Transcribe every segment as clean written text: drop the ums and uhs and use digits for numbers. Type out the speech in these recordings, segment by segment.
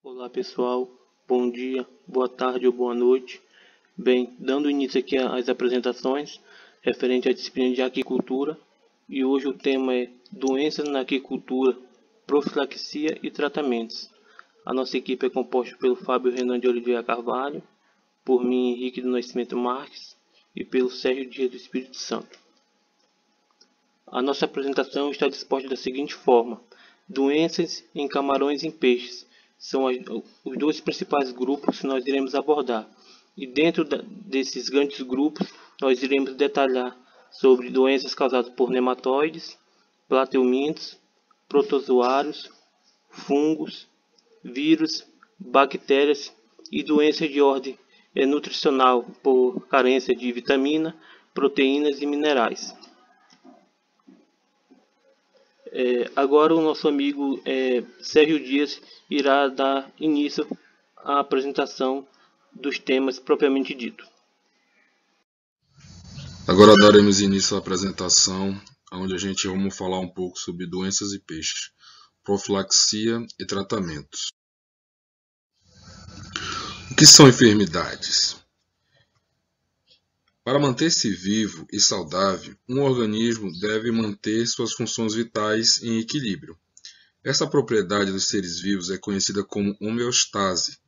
Olá pessoal, bom dia, boa tarde ou boa noite. Bem, dando início aqui às apresentações referente à disciplina de aquicultura, e hoje o tema é doenças na aquicultura, profilaxia e tratamentos. A nossa equipe é composta pelo Fábio Renan de Oliveira Carvalho, por mim Henrique do Nascimento Marques e pelo Sérgio Dias do Espírito Santo. A nossa apresentação está disposta da seguinte forma: doenças em camarões e em peixes são os dois principais grupos que nós iremos abordar. E dentro desses grandes grupos, nós iremos detalhar sobre doenças causadas por nematóides, plateumintos, protozoários, fungos, vírus, bactérias e doenças de ordem nutricional por carência de vitamina, proteínas e minerais. Agora o nosso amigo Sérgio Dias irá dar início à apresentação dos temas propriamente dito. Agora daremos início à apresentação, onde a gente vamos falar um pouco sobre doenças e peixes, profilaxia e tratamentos. O que são enfermidades? Para manter-se vivo e saudável, um organismo deve manter suas funções vitais em equilíbrio. Essa propriedade dos seres vivos é conhecida como homeostase.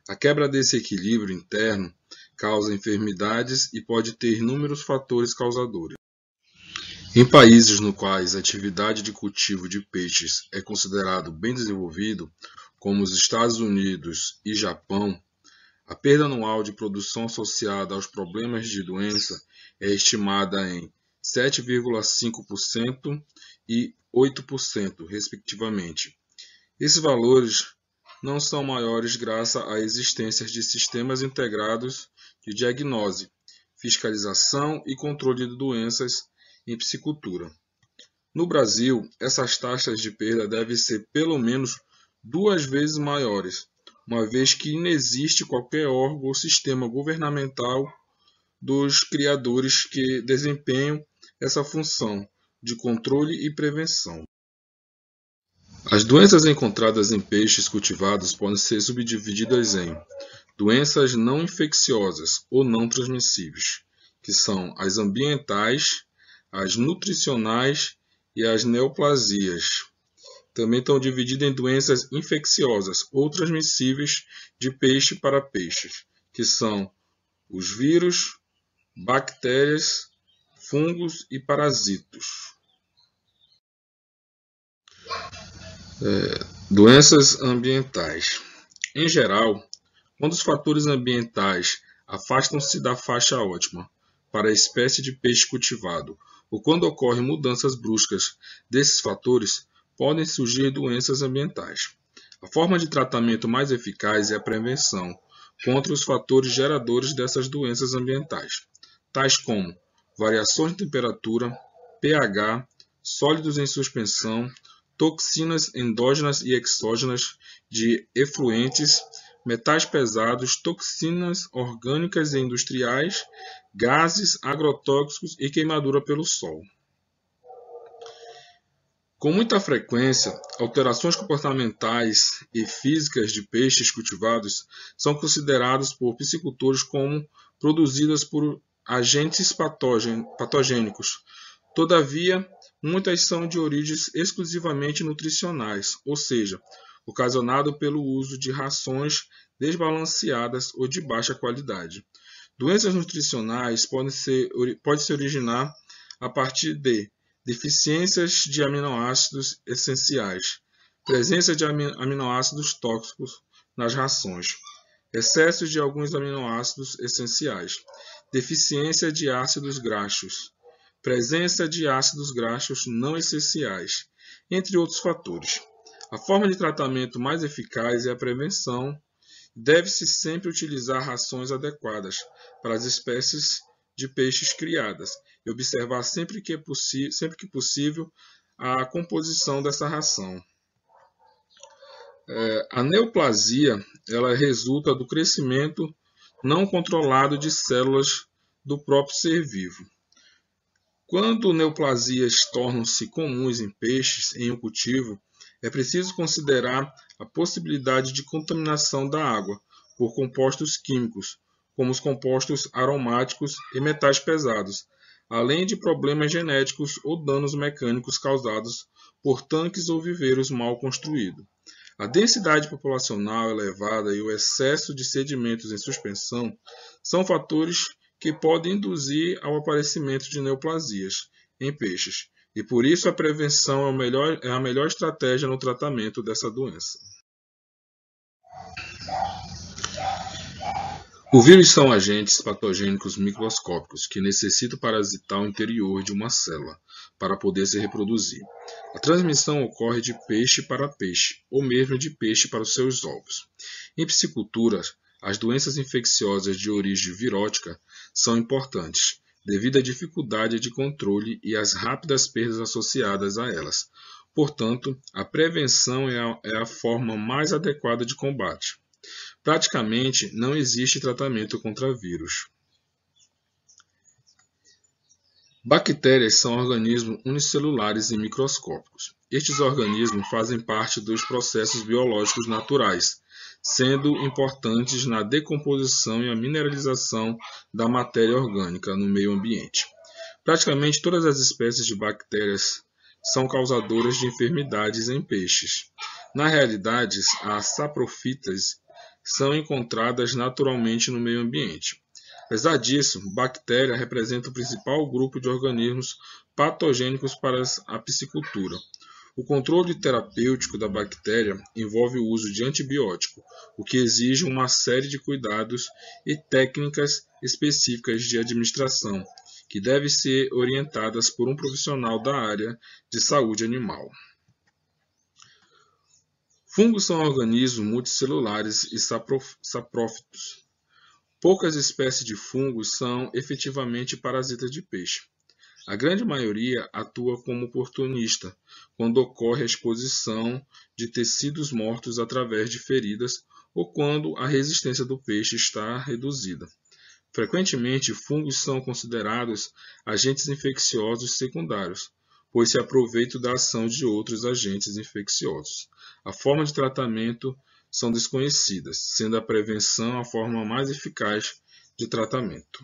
A quebra desse equilíbrio interno causa enfermidades e pode ter inúmeros fatores causadores. Em países nos quais a atividade de cultivo de peixes é considerado bem desenvolvido, como os Estados Unidos e Japão, a perda anual de produção associada aos problemas de doença é estimada em 7,5% e 8%, respectivamente. Esses valores não são maiores graças à existência de sistemas integrados de diagnose, fiscalização e controle de doenças em piscicultura. No Brasil, essas taxas de perda devem ser pelo menos 2 vezes maiores, uma vez que não existe qualquer órgão ou sistema governamental dos criadores que desempenham essa função de controle e prevenção. As doenças encontradas em peixes cultivados podem ser subdivididas em doenças não infecciosas ou não transmissíveis, que são as ambientais, as nutricionais e as neoplasias. Também estão divididas em doenças infecciosas ou transmissíveis de peixe para peixes, que são os vírus, bactérias, fungos e parasitos. Doenças ambientais. Em geral, quando os fatores ambientais afastam-se da faixa ótima para a espécie de peixe cultivado, ou quando ocorrem mudanças bruscas desses fatores, podem surgir doenças ambientais. A forma de tratamento mais eficaz é a prevenção contra os fatores geradores dessas doenças ambientais, tais como variações de temperatura, pH, sólidos em suspensão, toxinas endógenas e exógenas de efluentes, metais pesados, toxinas orgânicas e industriais, gases agrotóxicos e queimadura pelo sol. Com muita frequência, alterações comportamentais e físicas de peixes cultivados são consideradas por piscicultores como produzidas por agentes patogênicos. Todavia, muitas são de origens exclusivamente nutricionais, ou seja, ocasionado pelo uso de rações desbalanceadas ou de baixa qualidade. Doenças nutricionais podem se originar a partir de deficiências de aminoácidos essenciais, presença de aminoácidos tóxicos nas rações, excesso de alguns aminoácidos essenciais, deficiência de ácidos graxos, presença de ácidos graxos não essenciais, entre outros fatores. A forma de tratamento mais eficaz é a prevenção. Deve-se sempre utilizar rações adequadas para as espécies de peixes criadas e observar sempre que possível a composição dessa ração. A neoplasia ela resulta do crescimento não controlado de células do próprio ser vivo. Quando neoplasias tornam-se comuns em peixes em um cultivo, É preciso considerar a possibilidade de contaminação da água por compostos químicos, como os compostos aromáticos e metais pesados, além de problemas genéticos ou danos mecânicos causados por tanques ou viveiros mal construídos. A densidade populacional elevada e o excesso de sedimentos em suspensão são fatores que podem induzir ao aparecimento de neoplasias em peixes, e por isso a prevenção é a melhor estratégia no tratamento dessa doença. Os vírus são agentes patogênicos microscópicos que necessitam parasitar o interior de uma célula para poder se reproduzir. A transmissão ocorre de peixe para peixe, ou mesmo de peixe para os seus ovos. Em piscicultura, as doenças infecciosas de origem virótica são importantes, devido à dificuldade de controle e às rápidas perdas associadas a elas. Portanto, a prevenção é a forma mais adequada de combate. Praticamente não existe tratamento contra vírus. Bactérias são organismos unicelulares e microscópicos. Estes organismos fazem parte dos processos biológicos naturais, sendo importantes na decomposição e a mineralização da matéria orgânica no meio ambiente. Praticamente todas as espécies de bactérias são causadoras de enfermidades em peixes. Na realidade, as saprofitas são encontradas naturalmente no meio ambiente. Apesar disso, bactéria representa o principal grupo de organismos patogênicos para a piscicultura. O controle terapêutico da bactéria envolve o uso de antibiótico, o que exige uma série de cuidados e técnicas específicas de administração, que devem ser orientadas por um profissional da área de saúde animal. Fungos são organismos multicelulares e saprófitos. Poucas espécies de fungos são efetivamente parasitas de peixe. A grande maioria atua como oportunista, quando ocorre a exposição de tecidos mortos através de feridas ou quando a resistência do peixe está reduzida. Frequentemente, fungos são considerados agentes infecciosos secundários, pois se aproveitam da ação de outros agentes infecciosos. A forma de tratamento são desconhecidas, sendo a prevenção a forma mais eficaz de tratamento.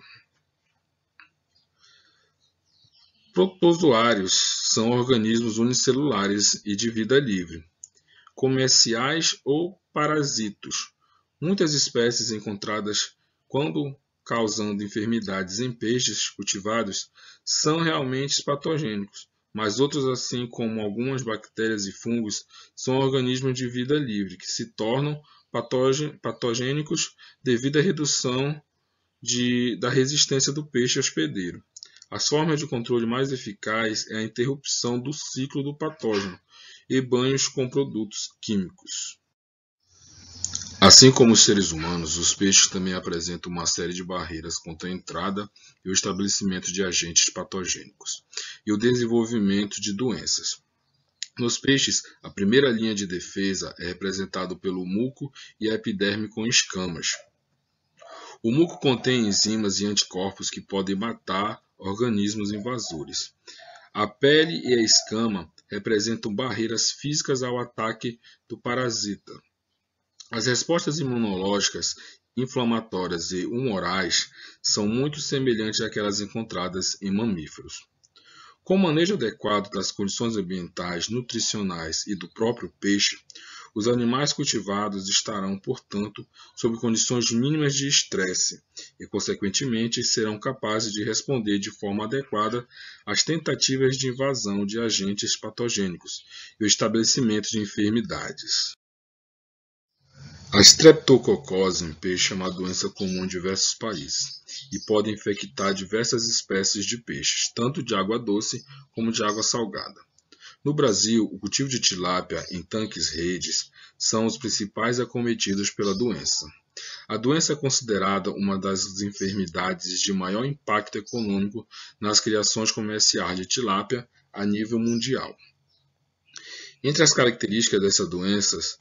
Protozoários são organismos unicelulares e de vida livre, comerciais ou parasitos. Muitas espécies encontradas quando causando enfermidades em peixes cultivados são realmente patogênicos, mas outros, assim como algumas bactérias e fungos, são organismos de vida livre que se tornam patogênicos devido à redução da resistência do peixe hospedeiro. As formas de controle mais eficazes é a interrupção do ciclo do patógeno e banhos com produtos químicos. Assim como os seres humanos, os peixes também apresentam uma série de barreiras contra a entrada e o estabelecimento de agentes patogênicos e o desenvolvimento de doenças. Nos peixes, a primeira linha de defesa é representada pelo muco e a epiderme com escamas. O muco contém enzimas e anticorpos que podem matar organismos invasores. A pele e a escama representam barreiras físicas ao ataque do parasita. As respostas imunológicas, inflamatórias e humorais são muito semelhantes àquelas encontradas em mamíferos. Com o manejo adequado das condições ambientais, nutricionais e do próprio peixe, os animais cultivados estarão, portanto, sob condições mínimas de estresse e, consequentemente, serão capazes de responder de forma adequada às tentativas de invasão de agentes patogênicos e o estabelecimento de enfermidades. A streptococose em peixe é uma doença comum em diversos países e pode infectar diversas espécies de peixes, tanto de água doce como de água salgada. No Brasil, o cultivo de tilápia em tanques-redes são os principais acometidos pela doença. A doença é considerada uma das enfermidades de maior impacto econômico nas criações comerciais de tilápia a nível mundial. Entre as características dessas doenças,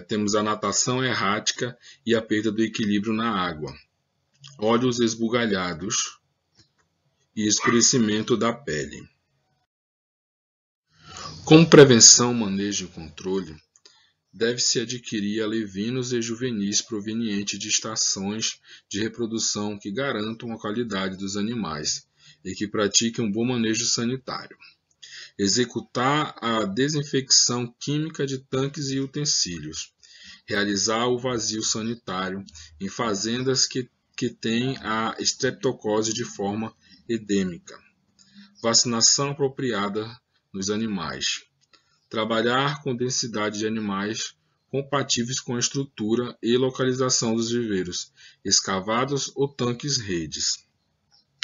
temos a natação errática e a perda do equilíbrio na água, olhos esbugalhados e escurecimento da pele. Como prevenção, manejo e controle, deve-se adquirir alevinos e juvenis provenientes de estações de reprodução que garantam a qualidade dos animais e que pratiquem um bom manejo sanitário. Executar a desinfecção química de tanques e utensílios. Realizar o vazio sanitário em fazendas que têm a estreptocose de forma endêmica. Vacinação apropriada nos animais. Trabalhar com densidade de animais compatíveis com a estrutura e localização dos viveiros, escavados ou tanques-redes.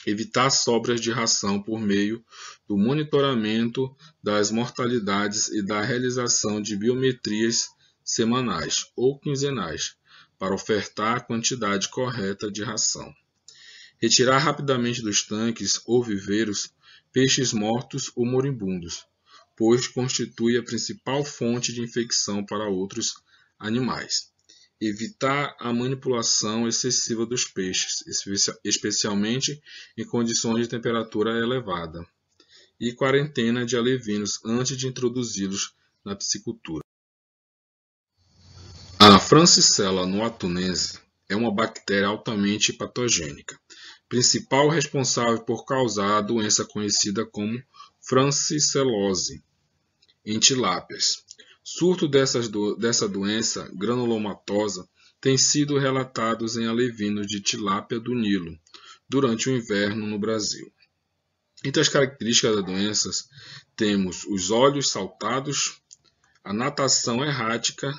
Evitar sobras de ração por meio do monitoramento das mortalidades e da realização de biometrias semanais ou quinzenais, para ofertar a quantidade correta de ração. Retirar rapidamente dos tanques ou viveiros peixes mortos ou moribundos, pois constitui a principal fonte de infecção para outros animais. Evitar a manipulação excessiva dos peixes, especialmente em condições de temperatura elevada. E quarentena de alevinos antes de introduzi-los na piscicultura. A Francisella noatunense é uma bactéria altamente patogênica, principal responsável por causar a doença conhecida como francisellose em tilápias. Surto dessa doença granulomatosa tem sido relatados em alevinos de tilápia do Nilo durante o inverno no Brasil. Entre as características da doença temos os olhos saltados, a natação errática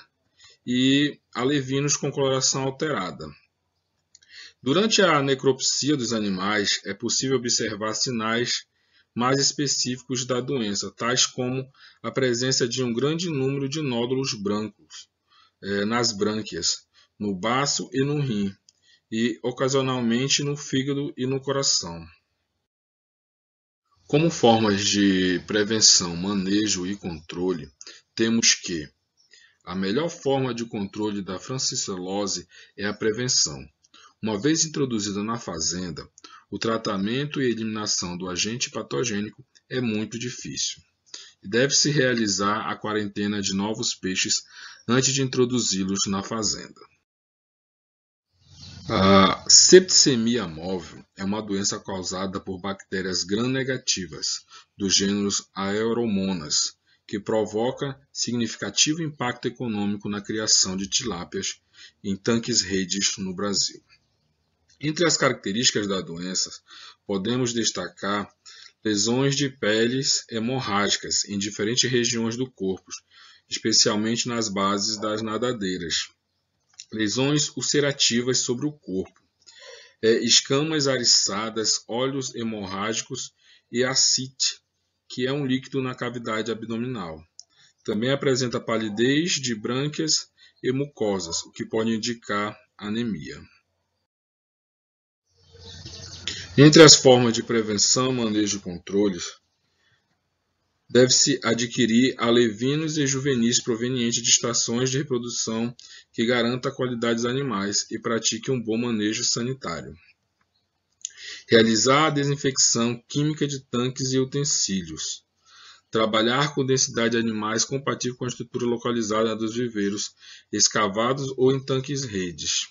e alevinos com coloração alterada. Durante a necropsia dos animais, é possível observar sinais mais específicos da doença, tais como a presença de um grande número de nódulos brancos nas brânquias, no baço e no rim, e ocasionalmente no fígado e no coração. Como formas de prevenção, manejo e controle, temos que a melhor forma de controle da francisellose é a prevenção. Uma vez introduzida na fazenda, o tratamento e eliminação do agente patogênico é muito difícil. Deve-se realizar a quarentena de novos peixes antes de introduzi-los na fazenda. A septicemia móvel é uma doença causada por bactérias gram-negativas dos gêneros Aeromonas, que provoca significativo impacto econômico na criação de tilápias em tanques-redes no Brasil. Entre as características da doença, podemos destacar lesões de peles hemorrágicas em diferentes regiões do corpo, especialmente nas bases das nadadeiras, lesões ulcerativas sobre o corpo, escamas ariçadas, olhos hemorrágicos e ascite, que é um líquido na cavidade abdominal. Também apresenta palidez de brânquias e mucosas, o que pode indicar anemia. Entre as formas de prevenção, manejo e controle, deve-se adquirir alevinos e juvenis provenientes de estações de reprodução que garantam a qualidade dos animais e pratiquem um bom manejo sanitário. Realizar a desinfecção química de tanques e utensílios. Trabalhar com densidade de animais compatível com a estrutura localizada dos viveiros, escavados ou em tanques-redes.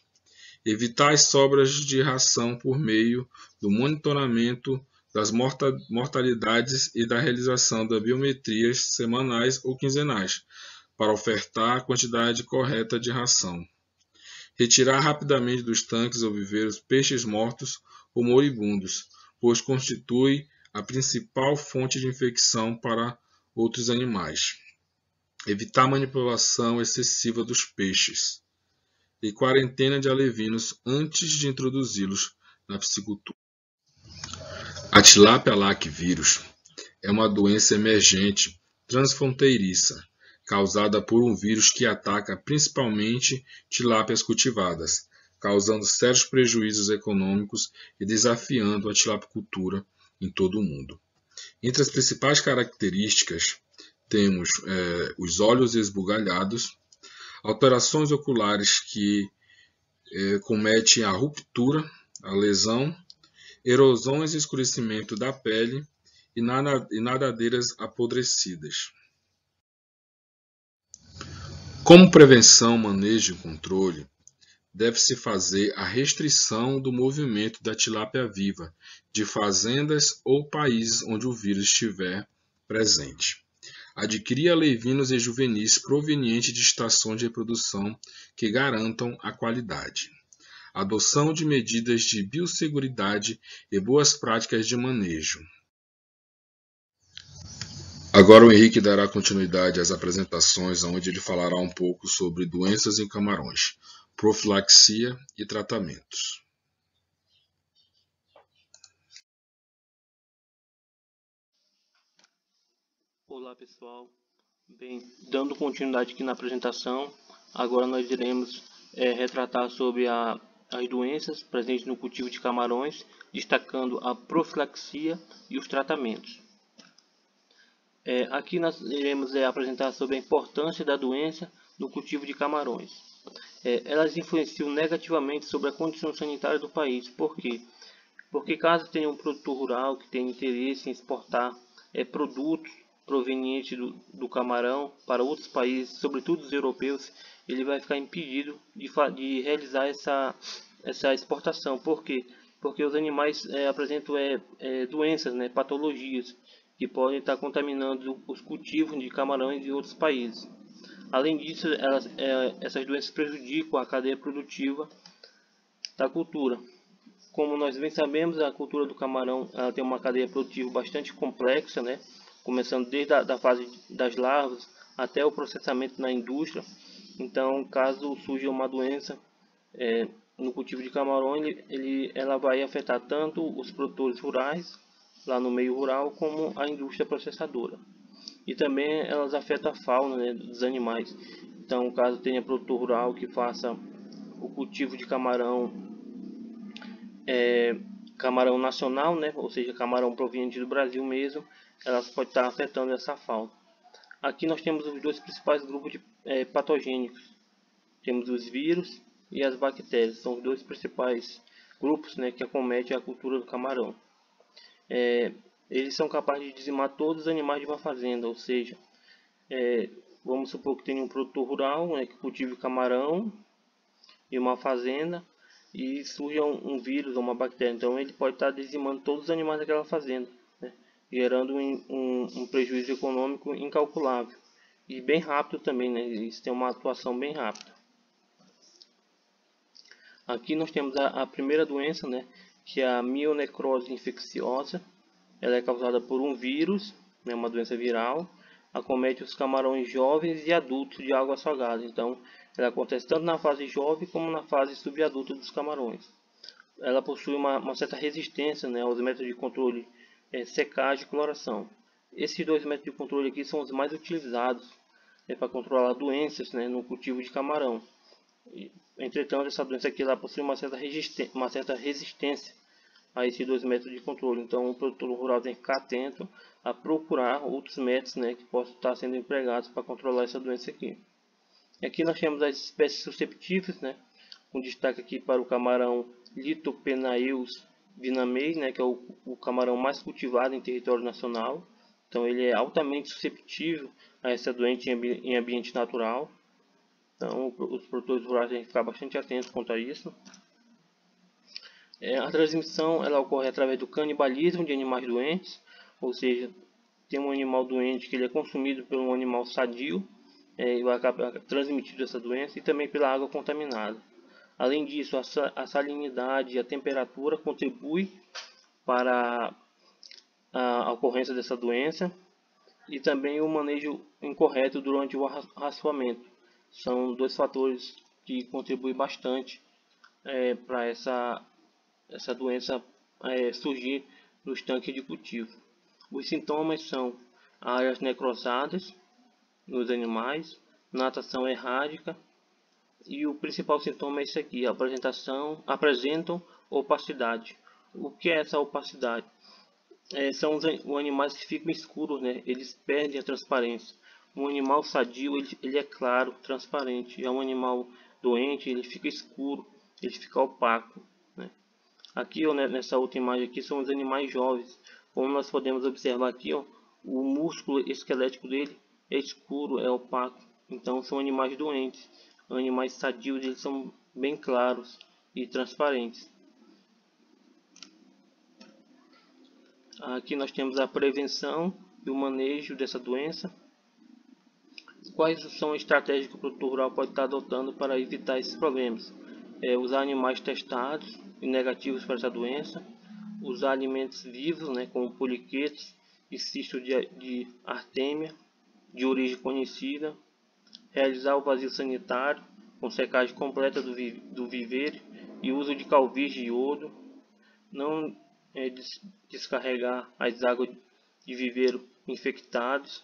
Evitar as sobras de ração por meio do monitoramento das mortalidades e da realização de biometrias semanais ou quinzenais, para ofertar a quantidade correta de ração. Retirar rapidamente dos tanques ou viveiros peixes mortos ou moribundos, pois constitui a principal fonte de infecção para outros animais. Evitar manipulação excessiva dos peixes. E quarentena de alevinos antes de introduzi-los na piscicultura. A tilápia lac vírus é uma doença emergente transfronteiriça, causada por um vírus que ataca principalmente tilápias cultivadas, causando sérios prejuízos econômicos e desafiando a tilapicultura em todo o mundo. Entre as principais características, temos os olhos esbugalhados, alterações oculares que cometem a ruptura, a lesão, erosões e escurecimento da pele e nadadeiras apodrecidas. Como prevenção, manejo e controle, deve-se fazer a restrição do movimento da tilápia viva de fazendas ou países onde o vírus estiver presente. Adquirir alevinos e juvenis provenientes de estações de reprodução que garantam a qualidade. Adoção de medidas de biosseguridade e boas práticas de manejo. Agora o Henrique dará continuidade às apresentações, onde ele falará um pouco sobre doenças em camarões, profilaxia e tratamentos. Olá pessoal, bem, dando continuidade aqui na apresentação, agora nós iremos retratar sobre as doenças presentes no cultivo de camarões, destacando a profilaxia e os tratamentos. Aqui nós iremos apresentar sobre a importância da doença no cultivo de camarões. Elas influenciam negativamente sobre a condição sanitária do país. Por quê? Porque caso tenha um produtor rural que tenha interesse em exportar produtos provenientes do camarão para outros países, sobretudo os europeus, ele vai ficar impedido de realizar essa exportação. Por quê? Porque os animais apresentam doenças, patologias, que podem estar contaminando os cultivos de camarões de outros países. Além disso, essas doenças prejudicam a cadeia produtiva da cultura. Como nós bem sabemos, a cultura do camarão tem uma cadeia produtiva bastante complexa, começando desde a fase das larvas até o processamento na indústria. Então, caso surja uma doença no cultivo de camarão, ela vai afetar tanto os produtores rurais, lá no meio rural, como a indústria processadora. E também elas afetam a fauna dos animais. Então, caso tenha produtor rural que faça o cultivo de camarão nacional, ou seja, camarão proveniente do Brasil mesmo, elas podem estar afetando essa fauna. Aqui nós temos os dois principais grupos de patogênicos. Temos os vírus e as bactérias. São os dois principais grupos que acometem a cultura do camarão. Eles são capazes de dizimar todos os animais de uma fazenda, ou seja, vamos supor que tem um produtor rural que cultive camarão em uma fazenda e surja um vírus ou uma bactéria. Então ele pode estar dizimando todos os animais daquela fazenda, gerando um prejuízo econômico incalculável e bem rápido também, Eles têm uma atuação bem rápida. Aqui nós temos a primeira doença, que é a mionecrose infecciosa. Ela é causada por um vírus, uma doença viral, acomete os camarões jovens e adultos de água salgada. Então, ela acontece tanto na fase jovem como na fase subadulta dos camarões. Ela possui uma certa resistência aos métodos de controle secagem e cloração. Esses dois métodos de controle aqui são os mais utilizados para controlar doenças no cultivo de camarão. Entretanto, essa doença aqui ela possui uma certa resistência a esses dois métodos de controle. Então, o produtor rural tem que ficar atento a procurar outros métodos que possam estar sendo empregados para controlar essa doença aqui. Aqui nós temos as espécies susceptíveis, com destaque aqui para o camarão Lithopenaeus vinamei, que é o camarão mais cultivado em território nacional. Então, ele é altamente susceptível a essa doença em ambiente natural. Então, os produtores rurais têm que ficar bastante atentos quanto a isso. A transmissão ela ocorre através do canibalismo de animais doentes, ou seja, tem um animal doente que ele é consumido por um animal sadio e vai acabar transmitindo essa doença, e também pela água contaminada. Além disso, a salinidade e a temperatura contribuem para a ocorrência dessa doença, e também o manejo incorreto durante o raspamento. São dois fatores que contribuem bastante para essa doença surgir nos tanques de cultivo. Os sintomas são áreas necrosadas nos animais, natação errática, e o principal sintoma é esse aqui: apresentam opacidade. O que é essa opacidade? São os animais que ficam escuros, eles perdem a transparência. Um animal sadio ele é claro, transparente. Já um animal doente ele fica escuro, ele fica opaco. Aqui, nessa outra imagem aqui, são os animais jovens. Como nós podemos observar aqui, o músculo esquelético dele é escuro, é opaco. Então são animais doentes. Animais sadios, eles são bem claros e transparentes. Aqui nós temos a prevenção e o manejo dessa doença. Quais são as estratégias que o produtor rural pode estar adotando para evitar esses problemas? Usar animais testados e negativos para essa doença, usar alimentos vivos, como poliquetos e cisto de artêmia de origem conhecida, realizar o vazio sanitário com secagem completa do viveiro e uso de calvície de iodo, não descarregar as águas de viveiro infectadas,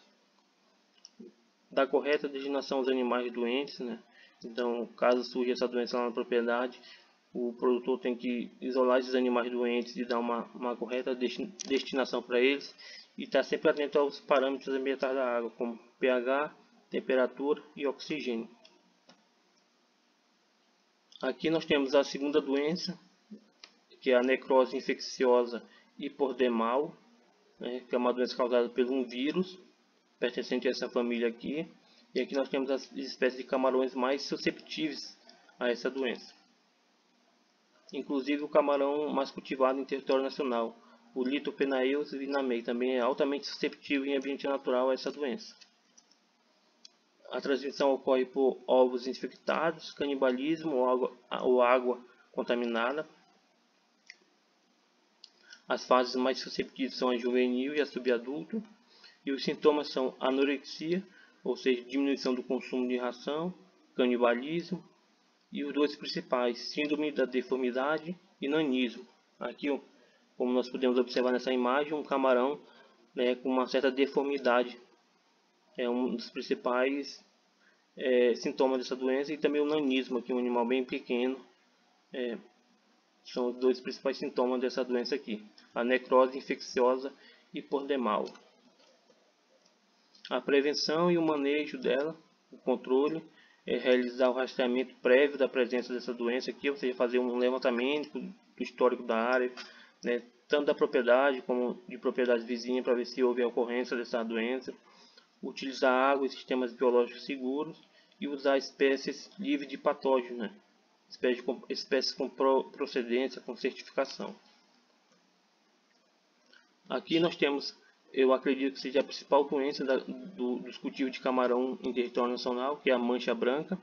dar correta destinação aos animais doentes, Então, caso surja essa doença lá na propriedade, o produtor tem que isolar esses animais doentes e dar uma correta destinação para eles e estar sempre atento aos parâmetros ambientais da água, como pH, temperatura e oxigênio. Aqui nós temos a segunda doença, que é a necrose infecciosa hipordemal, que é uma doença causada por um vírus pertencente a essa família aqui. E aqui nós temos as espécies de camarões mais susceptíveis a essa doença. Inclusive o camarão mais cultivado em território nacional, o Lithopenaeus vinamei, também é altamente susceptível em ambiente natural a essa doença. A transmissão ocorre por ovos infectados, canibalismo ou água contaminada. As fases mais susceptíveis são a juvenil e a subadulto. E os sintomas são anorexia, ou seja, diminuição do consumo de ração, canibalismo. E os dois principais, síndrome da deformidade e nanismo. Aqui, como nós podemos observar nessa imagem, um camarão com uma certa deformidade. É um dos principais sintomas dessa doença, e também o nanismo, aqui um animal bem pequeno. São os dois principais sintomas dessa doença aqui, a necrose infecciosa hipordemal. A prevenção e o manejo dela, o controle, é realizar o rastreamento prévio da presença dessa doença aqui, ou seja, fazer um levantamento do histórico da área, tanto da propriedade como de propriedades vizinhas, para ver se houve a ocorrência dessa doença. Utilizar água e sistemas biológicos seguros e usar espécies livres de patógenos, espécies com procedência, com certificação. Aqui nós temos, eu acredito que seja a principal doença dos cultivos de camarão em território nacional, que é a mancha branca.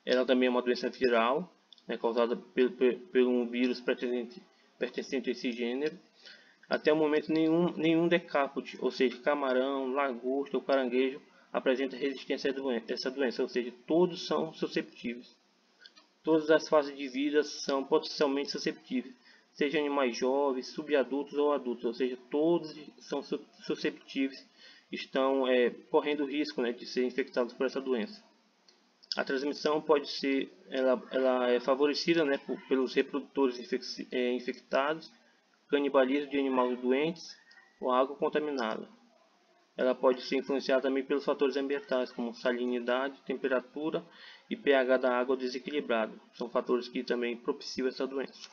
Ela também é uma doença viral, causada por um vírus pertencente a esse gênero. Até o momento, nenhum decápode, ou seja, camarão, lagosta ou caranguejo, apresenta resistência a essa doença, ou seja, todos são susceptíveis. Todas as fases de vida são potencialmente susceptíveis, seja animais jovens, subadultos ou adultos, ou seja, todos são susceptíveis, estão correndo risco de ser infectados por essa doença. A transmissão pode ser, ela é favorecida pelos reprodutores infectados, canibalismo de animais doentes ou água contaminada. Ela pode ser influenciada também pelos fatores ambientais, como salinidade, temperatura e pH da água desequilibrado. São fatores que também propiciam essa doença.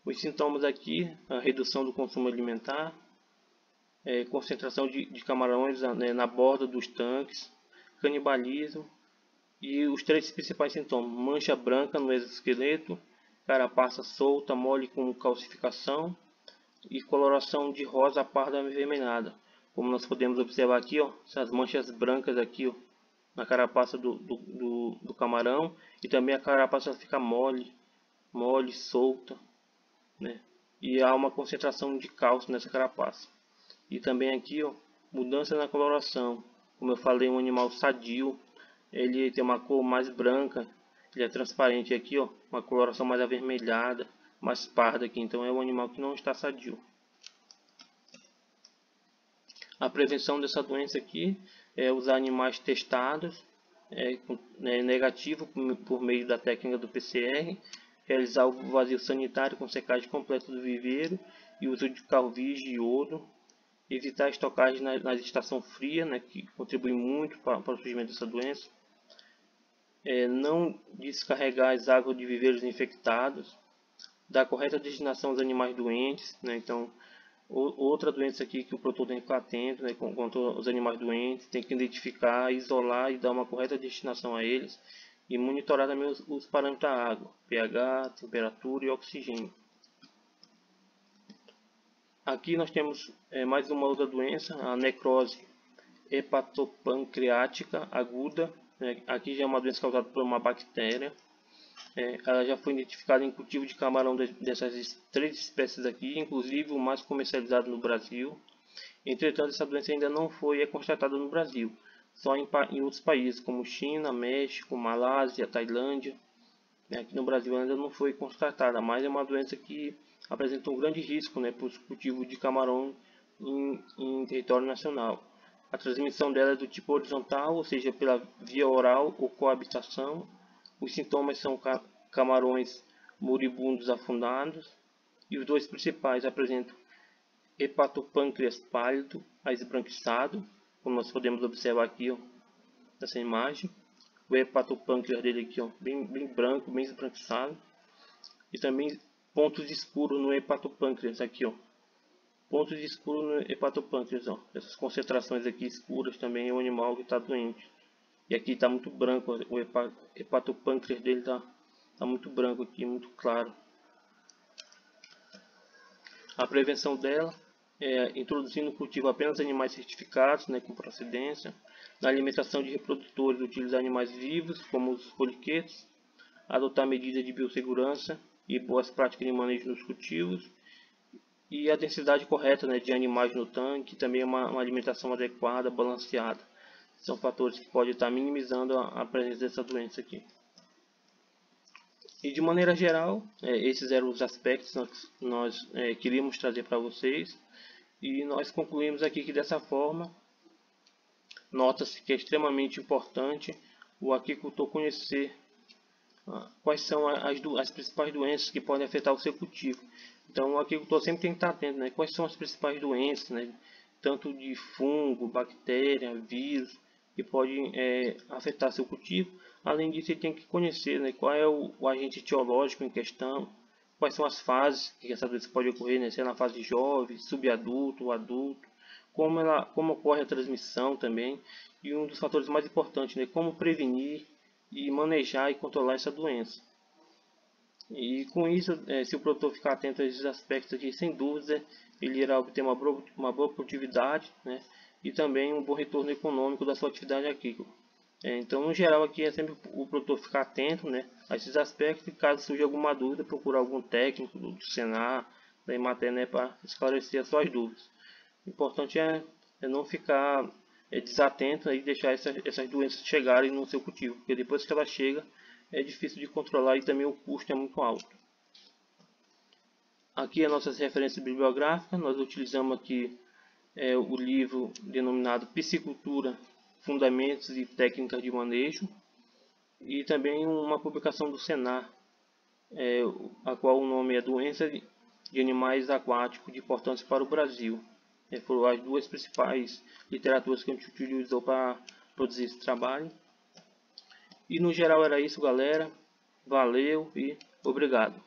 Os sintomas aqui, a redução do consumo alimentar, concentração de camarões na borda dos tanques, canibalismo e os três principais sintomas: mancha branca no exoesqueleto, carapaça solta, mole com calcificação e coloração de rosa parda avermelhada. Como nós podemos observar aqui, essas manchas brancas aqui na carapaça do camarão, e também a carapaça fica mole, solta, e há uma concentração de cálcio nessa carapaça. E também aqui, mudança na coloração. Como eu falei, um animal sadio, ele tem uma cor mais branca, ele é transparente aqui, uma coloração mais avermelhada, mais parda aqui, então é um animal que não está sadio. A prevenção dessa doença aqui é usar animais testados, negativo por meio da técnica do PCR, realizar o vazio sanitário com secagem completa do viveiro e uso de calvície de iodo, evitar a estocagem na estação fria, que contribui muito para o surgimento dessa doença. Não descarregar as águas de viveiros infectados, dar correta destinação aos animais doentes, então Outra doença aqui que o produtor tem que ficar atento, né, contra os animais doentes, tem que identificar, isolar e dar uma correta destinação a eles e monitorar também os parâmetros da água, pH, temperatura e oxigênio. Aqui nós temos mais uma outra doença, a necrose hepatopancreática aguda. Aqui já é uma doença causada por uma bactéria. Ela já foi identificada em cultivo de camarão dessas 3 espécies aqui, inclusive o mais comercializado no Brasil. Entretanto, essa doença ainda não foi constatada no Brasil, só em outros países como China, México, Malásia, Tailândia. Aqui no Brasil ainda não foi constatada, mas é uma doença que apresenta um grande risco, né, para o cultivo de camarão em território nacional. A transmissão dela é do tipo horizontal, ou seja, pela via oral ou coabitação. Os sintomas são camarões moribundos afundados, e os 2 principais apresentam hepatopâncreas pálido a esbranquiçado, como nós podemos observar aqui, ó, nessa imagem. O hepatopâncreas dele aqui, ó, bem branco, bem esbranquiçado, e também pontos escuros no hepatopâncreas aqui, ó. Pontos escuros no hepatopâncreas, ó. Essas concentrações aqui escuras também é o animal que está doente. E aqui está muito branco, o hepatopâncreas dele está muito branco aqui, muito claro. A prevenção dela é introduzir no cultivo apenas animais certificados, né, com procedência. Na alimentação de reprodutores, utilizar animais vivos, como os poliquetos. Adotar medidas de biossegurança e boas práticas de manejo nos cultivos. E a densidade correta, né, de animais no tanque, também uma alimentação adequada, balanceada. São fatores que podem estar minimizando a presença dessa doença aqui. E de maneira geral, esses eram os aspectos que nós queríamos trazer para vocês. E nós concluímos aqui que dessa forma, nota-se que é extremamente importante o aquicultor conhecer quais são as principais doenças que podem afetar o seu cultivo. Então o aquicultor sempre tem que estar atento, né? Quais são as principais doenças, né? Tanto de fungo, bactéria, vírus, que podem afetar seu cultivo. Além disso, ele tem que conhecer, né, qual é o agente etiológico em questão, quais são as fases que essa doença pode ocorrer, né, se é na fase jovem, subadulto, adulto, como ocorre a transmissão também, e um dos fatores mais importantes, né, como prevenir e manejar e controlar essa doença. E com isso, se o produtor ficar atento a esses aspectos aqui, sem dúvida, ele irá obter uma boa produtividade, né, e também um bom retorno econômico da sua atividade agrícola. Então, no geral, aqui é sempre o produtor ficar atento, né, a esses aspectos, e caso surja alguma dúvida, procurar algum técnico do Senar, da Emater, né, para esclarecer as suas dúvidas. O importante é não ficar desatento, né, e deixar essas doenças chegarem no seu cultivo, porque depois que ela chega, é difícil de controlar e também o custo é muito alto. Aqui as nossas referências bibliográficas, nós utilizamos aqui o livro denominado Piscicultura, Fundamentos e Técnicas de Manejo, e também uma publicação do Senar, a qual o nome é Doença de Animais Aquáticos de Importância para o Brasil. Foram as 2 principais literaturas que a gente utilizou para produzir esse trabalho. E no geral era isso, galera. Valeu e obrigado.